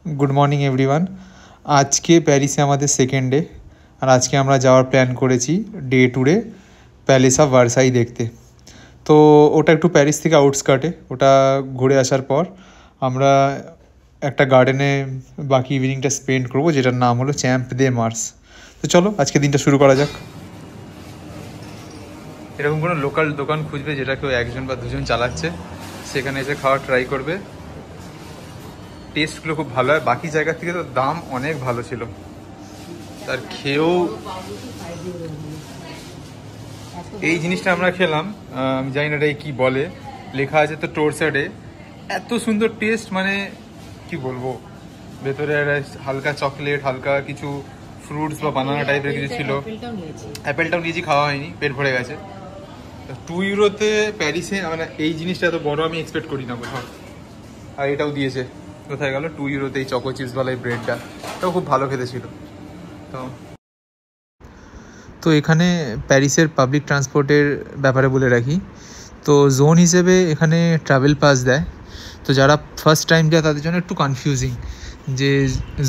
Good morning everyone. आज के প্যারিসে আমাদের সেকেন্ড ডে, আর আজকে আমরা যাওয়ার প্ল্যান করেছি ডে ট্যুরে প্যালেস অফ ভার্সাই দেখতে। তো ওটা একটু প্যারিস থেকে আউটস্কার্টে, ওটা ঘুরে আসার পর আমরা একটা গার্ডেনে বাকি ইভিনিংটা স্পেন্ড করবো, যেটার নাম হলো চ্যাম্প দে মার্স। তো চলো আজকে দিনটা শুরু করা যাক। এরকম কোনো লোকাল দোকান খুঁজবে যেটা কেউ একজন বা দুজন চালাচ্ছে, সেখানে এসে খাওয়া ট্রাই করবে। টেস্টগুলো খুব ভালো হয়, বাকি জায়গার থেকে তো দাম অনেক ভালো ছিল। তার খেয়েও এই জিনিসটা আমরা খেলাম, আমি জানি না এটা কি বলে, লেখা আছে তো টোরসাডে। এত সুন্দর টেস্ট, মানে কি বলবো, ভেতরে হালকা চকলেট, হালকা কিছু ফ্রুটস বা বানানা টাইপের কিছু ছিল। অ্যাপেলটাও নিয়েছি, খাওয়া হয়নি, পেট ভরে গেছে। 2 ইউরোতে প্যারিসে মানে এই জিনিসটা এত বড় আমি এক্সপেক্ট করি না কোথাও। আর এটাও দিয়েছে, কোথায় গেল 2 ইউরোতে এই চকো চিপসওয়ালা এই ব্রেডটা, এটাও খুব ভালো খেতে ছিল। তো এখানে প্যারিসের পাবলিক ট্রান্সপোর্টের ব্যাপারে বলে রাখি, তো জোন হিসেবে এখানে ট্রাভেল পাস দেয়। তো যারা ফার্স্ট টাইম যায় তাদের জন্য একটু কনফিউজিং যে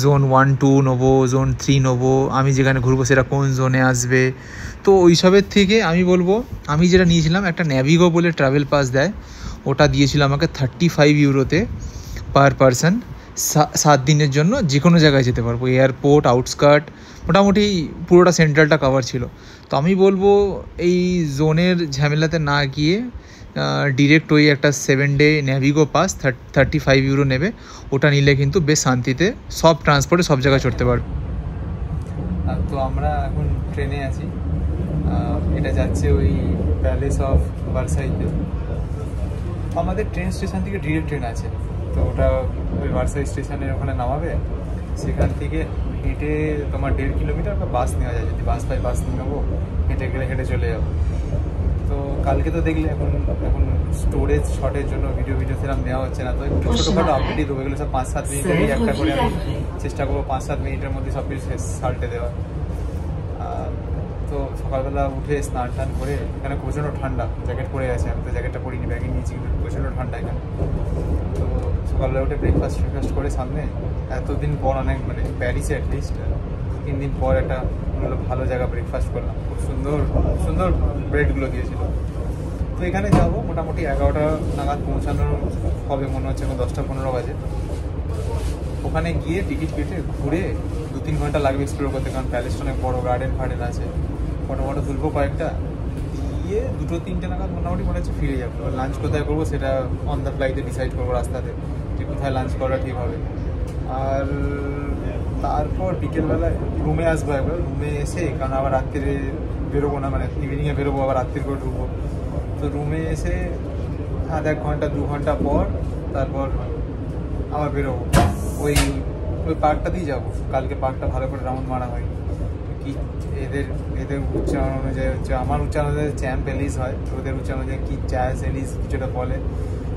জোন 1, 2 নেবো, জোন 3 নেবো, আমি যেখানে ঘুরবো সেটা কোন জোনে আসবে। তো ওইসবের থেকে আমি বলবো, আমি যেটা নিয়েছিলাম একটা ন্যাভিগো বলে ট্রাভেল পাস দেয়, ওটা দিয়েছিল আমাকে 35 ইউরোতে পার পারসন। 7 দিনের জন্য যে কোনো জায়গায় যেতে পারবো, এয়ারপোর্ট, আউটস্কার্ট, মোটামুটি পুরোটা সেন্ট্রালটা কভার ছিল। তো আমি বলবো এই জোনের ঝামেলাতে না গিয়ে ডিরেক্ট ওই একটা 7 ডে ন্যাভিগো পাস 35 ইউরো নেবে, ওটা নিলে কিন্তু বেশ শান্তিতে সব ট্রান্সপোর্টে সব জায়গায় চড়তে পারবে। তো আমরা এখন ট্রেনে আছি, এটা যাচ্ছে ওই প্যালেস অফ ভার্সাইতে। আমাদের ট্রেন স্টেশন থেকে ডিরেক্ট ট্রেন আছে, তো ওটা ওই ভার্সাই স্টেশনের ওখানে নামাবে। সেখান থেকে হেঁটে তোমার 1.5 কিলোমিটার বা বাস নেওয়া যায়, যদি বাস পাই বাস নিয়ে নেবো, হেঁটে গেলে হেঁটে চলে যাবো। তো কালকে তো দেখলে এখন স্টোরেজ শটের জন্য ভিডিও সেরকম নেওয়া হচ্ছে না, তো একটু ছোটোখাটো আপডেটই দেবো। এগুলো সব 5-7 মিনিটেরই একটা করে আমি চেষ্টা করবো 5-7 মিনিটের মধ্যে সব কিছু সাল্টে দেওয়া। তো সকালবেলা উঠে স্নান টান করে, এখানে প্রচণ্ড ঠান্ডা, জ্যাকেট পরে আছে, আমি তো জ্যাকেটটা পরিনি, ব্যাগে নিয়েছি, প্রচণ্ড ঠান্ডা এখানে। তো সকালবেলা উঠে ব্রেকফাস্ট করে সামনে এতদিন পর অনেক, মানে প্যারিসে অ্যাটলিস্ট 3 দিন পর একটা ভালো জায়গা ব্রেকফাস্ট করলাম, খুব সুন্দর ব্রেডগুলো দিয়েছিল। তো এখানে যাবো মোটামুটি 11টা নাগাদ পৌঁছানোর হবে মনে হচ্ছে, এখন 10টা 15 বাজে। ওখানে গিয়ে টিকিট কেটে ঘুরে 2-3 ঘন্টা লাগবে এক্সপ্লোর করতে, কারণ প্যালেসটা অনেক বড়, গার্ডেন আছে, ফটো তুলবো কয়েকটা, দিয়ে 2-3টে নাগাদ মোটামুটি মনে হচ্ছে ফিরে যাবো। লাঞ্চ কোথায় করবো সেটা অন দ্য ফ্লাইটে ডিসাইড করবো, রাস্তাতে যে কোথায় লাঞ্চ করা ঠিক হবে। আর তারপর বিকেলবেলায় রুমে আসবো একবার, রুমে এসে, কারণ আবার রাত্রিরে বেরোবো না, মানে ইভিনিংয়ে বেরোবো, আবার রাত্রির করে ঢুকবো। তো রুমে এসে 1 ঘন্টা 2 ঘন্টা পর তারপর আবার বেরোবো, ওই পার্কটাতেই যাবো। কালকে পার্কটা ভালো করে রাউন্ড মারা হয় কি, এদের উচ্চারণ অনুযায়ী হচ্ছে, আমার উচ্চারণ অনুযায়ী চ্যাম্প এলিস হয়, ওদের উচ্চারণ অনুযায়ী কি চ্যাস এলিস কিছুটা বলে।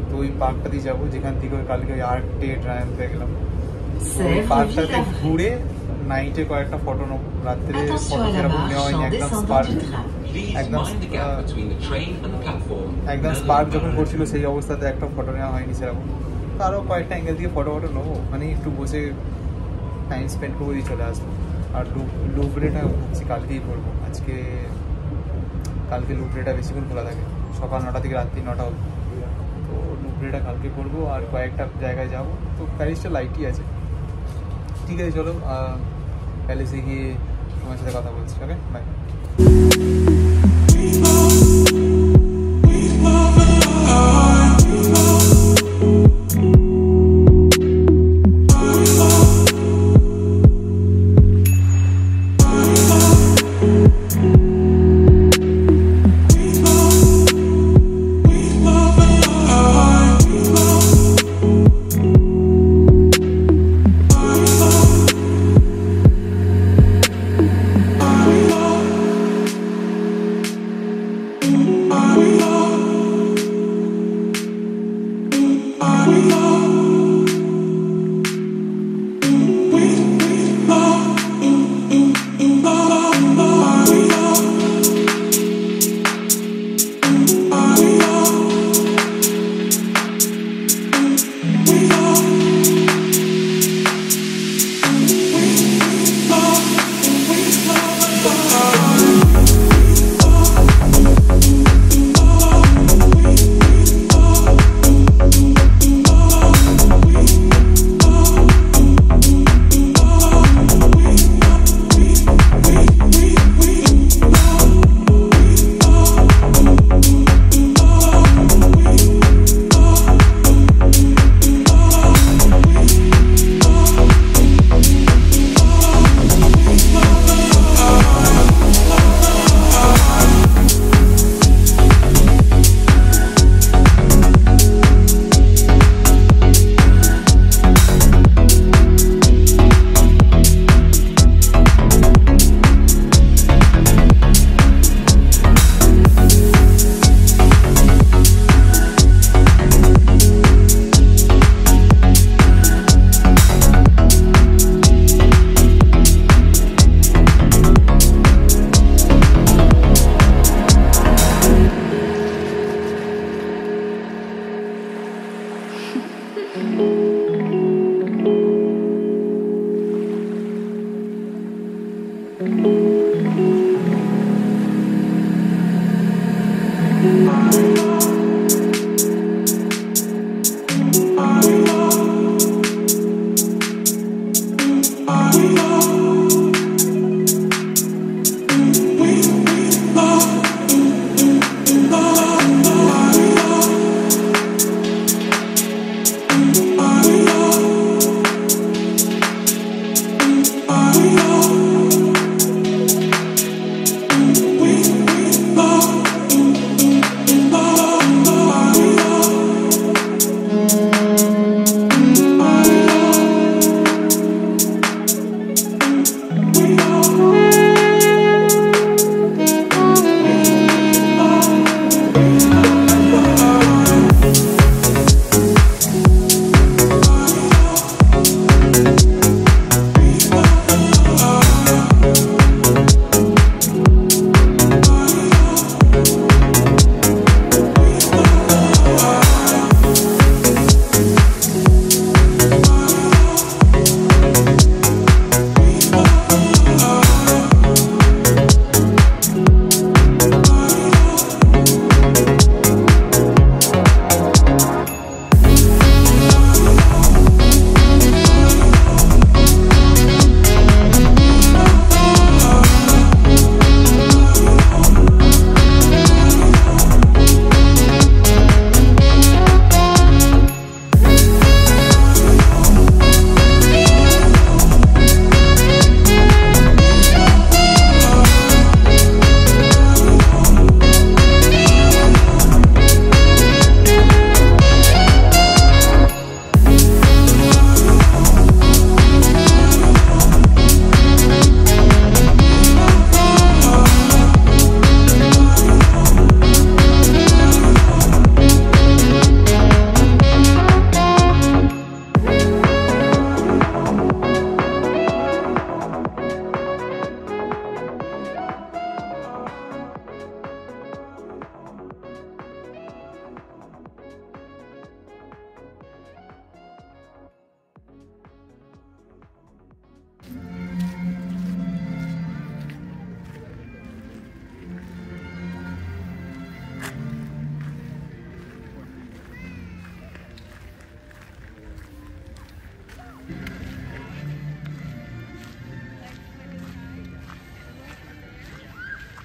তো ওই পার্কটাতেই যাবো, যেখান থেকে ওই কালকে ওই আর্ট ডে ট্রায়াম্পে গেলাম। ওই পার্কটাতে ঘুরে নাইটে কয়েকটা ফটো নেবো, রাত্রে ফটো সেরকম নেওয়া হয়নি, একদম স্পার্ক যখন করছিল সেই অবস্থাতে একটা ফটো নেওয়া হয়নি সেরকম। তো আরও কয়েকটা অ্যাঙ্গেল দিয়ে ফটো নেবো, মানে একটু বসে টাইম স্পেন্ড করবো, দিয়ে চলে আসবো। আর লুভরেটা ভাবছি কালকেই করবো, কালকে লুভরেটা বেশিক্ষণ খোলা থাকে, সকাল 9টা থেকে রাত্রি 9টা অবধি। তো লুভরেটা কালকে করবো, আর কয়েকটা জায়গায় যাবো। তো প্যারিসটা লাইটই আছে, ঠিক আছে চলো প্যালেসে গিয়ে তোমার সাথে কথা বলছি। ওকে, বাই।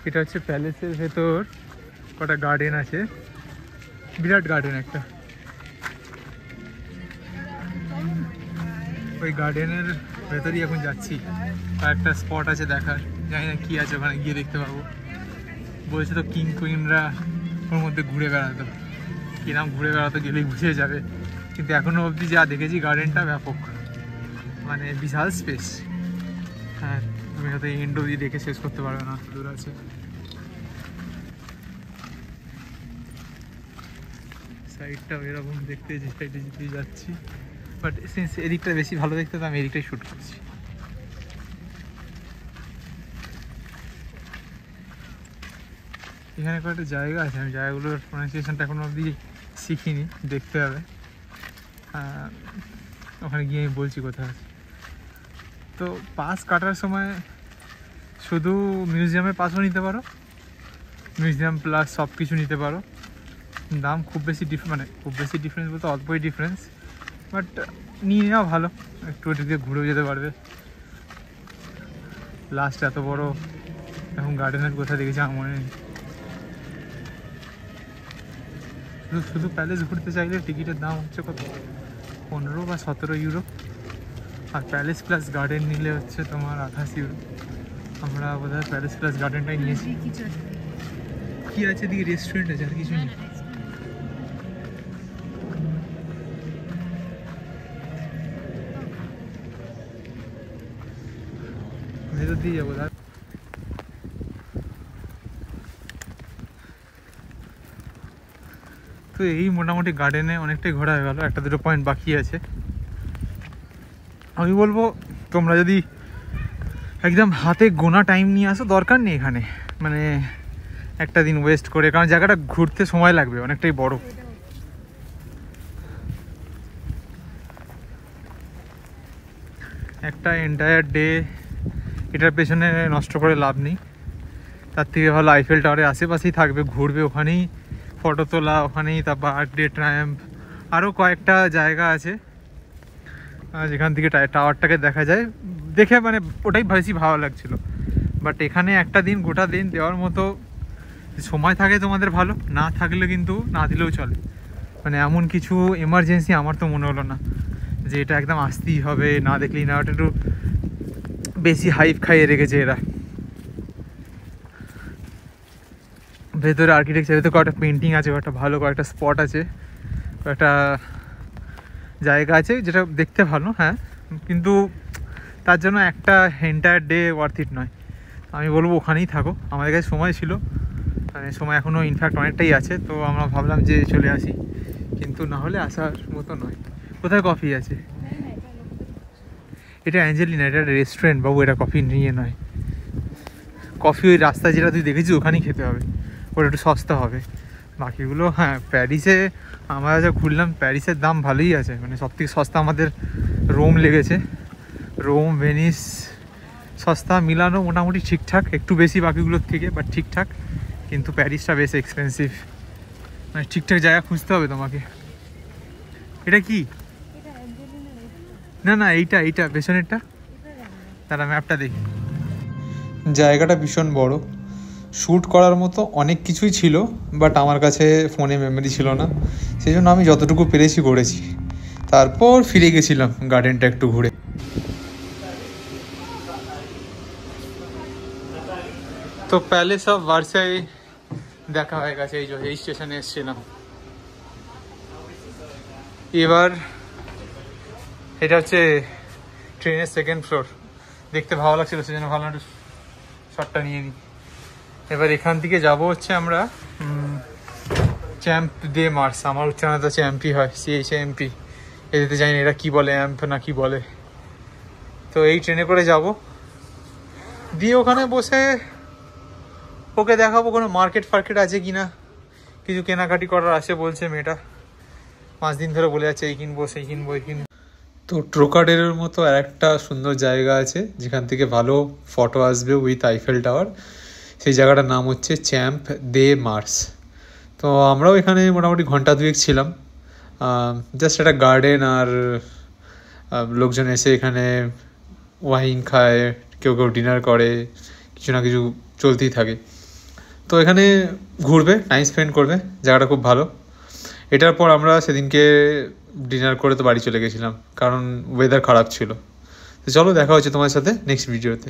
এটা হচ্ছে প্যালেসের ভেতর কটা গার্ডেন আছে, বিরাট গার্ডেন একটা। ওই গার্ডেনের ভেতরই এখন যাচ্ছি, কয়েকটা স্পট আছে দেখার, জানি না কী আছে ওখানে, গিয়ে দেখতে পাবো। বলছে তো কিং কুইনরা ওর মধ্যে ঘুরে বেড়াতো, কিরাম ঘুরে বেড়াতো গেলেই বুঝে যাবে। কিন্তু এখনও অবধি যা দেখেছি গার্ডেনটা ব্যাপক, মানে বিশাল স্পেস। হ্যাঁ, তুমি হয়তো এন্ড অবধি দেখে শেষ করতে পারবে না, দূর আছে। সাইডটাও এরকম দেখতে, যে সাইডে যেতে যাচ্ছি, বাট সিন্স এদিকটা বেশি ভালো দেখতে তো আমি এদিকটাই শ্যুট করছি। এখানে কয়েকটা জায়গা আছে, আমি জায়গাগুলোর প্রনাউন্সিয়েশনটা এখনো অবধি শিখিনি, দেখতে হবে। ওখানে গিয়ে আমি বলছি কোথায় আছে। তো পাস কাটার সময় শুধু মিউজিয়ামে পাসও নিতে পারো, মিউজিয়াম প্লাস সব কিছু নিতে পারো। দাম খুব বেশি মানে খুব বেশি ডিফারেন্স বলতে অল্পই ডিফারেন্স, বাট নিয়ে নেওয়া ভালো, একটু ওদিক দিয়ে ঘুরেও যেতে পারবে। লাস্ট এত বড় এখন গার্ডেনের কোথায় দেখেছি আমার মনে নেই। শুধু প্যালেস ঘুরতে চাইলে টিকিটের দাম হচ্ছে কত, 15 বা 17 ইউরো, আর প্যালেস প্লাস গার্ডেন নিলে হচ্ছে তোমার 28 ইউরো। আমরা বোধহয় প্যালেস প্লাস গার্ডেনটাই নিয়েছি। কি আছে দিকে, রেস্টুরেন্ট আছে, আর কিছু নেই। ভেতর দিয়ে যাবো। তো এই মোটামুটি গার্ডেনে অনেকটাই ঘোরা হয়ে গেল, একটা দুটো পয়েন্ট বাকি আছে। আমি বলবো তোমরা যদি একদম হাতে গোনা টাইম নিয়ে আসো, দরকার নেই এখানে মানে একটা দিন ওয়েস্ট করে, কারণ জায়গাটা ঘুরতে সময় লাগবে, অনেকটাই বড়। একটা এন্টায়ার ডে এটার পেছনে নষ্ট করে লাভ নেই, তার থেকে ভালো আইফেল টাওয়ারের আশেপাশেই থাকবে, ঘুরবে, ওখানেই ফটো তোলা, ওখানেই তারপর আর্ট ডে ট্রায়াম্প, আরও কয়েকটা জায়গা আছে যেখান থেকে টাওয়ারটাকে দেখা যায়। দেখে মানে ওটাই বেশি ভালো লাগছিলো। বাট এখানে একটা দিন গোটা দিন দেওয়ার মতো সময় থাকে তোমাদের, ভালো না থাকলে কিন্তু না দিলেও চলে। মানে এমন কিছু এমার্জেন্সি আমার তো মনে হলো না যে এটা একদম আসতেই হবে, না দেখলেই না। ওটা একটু বেশি হাইপ খাইয়ে রেখেছে এরা। ভেতরে আর্কিটেকচার, ভেতরে কয়েকটা পেন্টিং আছে, কয়েকটা ভালো কয়েকটা স্পট আছে, কয়েকটা জায়গা আছে যেটা দেখতে ভালো, হ্যাঁ, কিন্তু তার জন্য একটা এন্টায়ার ডে ওয়ার্থ ইট নয়। আমি বলবো ওখানেই থাকো। আমাদের কাছে সময় ছিল, মানে সময় এখনও ইনফ্যাক্ট অনেকটাই আছে, তো আমরা ভাবলাম যে চলে আসি, কিন্তু না হলে আসার মতো নয়। কোথায় কফি আছে? এটা অ্যাঞ্জেলিনা, এটা একটা রেস্টুরেন্ট বাবু, এটা কফি নিয়ে নয়। কফি ওই রাস্তায় যেটা তুই দেখেছিস ওখানেই খেতে হবে, ওটা একটু সস্তা হবে। বাকিগুলো হ্যাঁ, প্যারিসে আমরা যা ঘুরলাম প্যারিসের দাম ভালোই আছে, মানে সবথেকে সস্তা আমাদের রোম লেগেছে। রোম, ভেনিস সস্তা, মিলানো মোটামুটি ঠিকঠাক, একটু বেশি বাকিগুলোর থেকে, বাট ঠিকঠাক। কিন্তু প্যারিসটা বেশ এক্সপেন্সিভ, মানে ঠিকঠাক জায়গা খুঁজতে হবে তোমাকে। এটা কি? না না, এইটা পেছনেরটা, তারা ম্যাপটা দেখি। জায়গাটা ভীষণ বড়, শ্যুট করার মতো অনেক কিছুই ছিল, বাট আমার কাছে ফোনে মেমোরি ছিল না, সেই জন্য আমি যতটুকু পেরেছি করেছি। তারপর ফিরে গেছিলাম গার্ডেনটা একটু ঘুরে। তো প্যালেস অফ ভার্সাই দেখা হয়ে গেছে, এই স্টেশনে এসেছিলাম। এবার এটা হচ্ছে ট্রেনের সেকেন্ড ফ্লোর, দেখতে ভালো লাগছিল সেজন্য ভালো একটু শটটা নিয়ে নিই। এবার এখান থেকে যাব হচ্ছে আমরা চ্যাম্প দে মার্স। আমার উচ্চারণ তো চ্যাম্পি হয়, CHAMP। এতে জানি না এটা কী বলে, অ্যাম্প না কি বলে। তো এই ট্রেনে করে যাব, দিয়ে ওখানে বসে ওকে দেখাবো কোনো মার্কেট ফার্কেট আছে কিনা, কিছু কেনাকাটি করার আছে বলছে মেয়েটা, 5 দিন ধরে বলে যাচ্ছে এই কিনবো সেই কিনবো এই কিনবো। তো ট্রোকাডেরের মতো আর একটা সুন্দর জায়গা আছে যেখান থেকে ভালো ফটো আসবে উইথ আইফেল টাওয়ার, সেই জায়গাটার নাম হচ্ছে চ্যাম্প দে মার্স। তো আমরাও এখানে মোটামুটি ঘন্টা 2 ছিলাম। জাস্ট একটা গার্ডেন, আর লোকজন এসে এখানে ওয়াইন খায়, কেউ কেউ ডিনার করে, কিছু না কিছু চলতেই থাকে। তো এখানে ঘুরবে, টাইম স্পেন্ড করবে, জায়গাটা খুব ভালো। এটার পর আমরা সেদিনকে ডিনার করে তো বাড়ি চলে গেছিলাম, কারণ ওয়েদার খারাপ ছিল। তো চলো, দেখা হচ্ছে তোমার সাথে নেক্সট ভিডিওতে।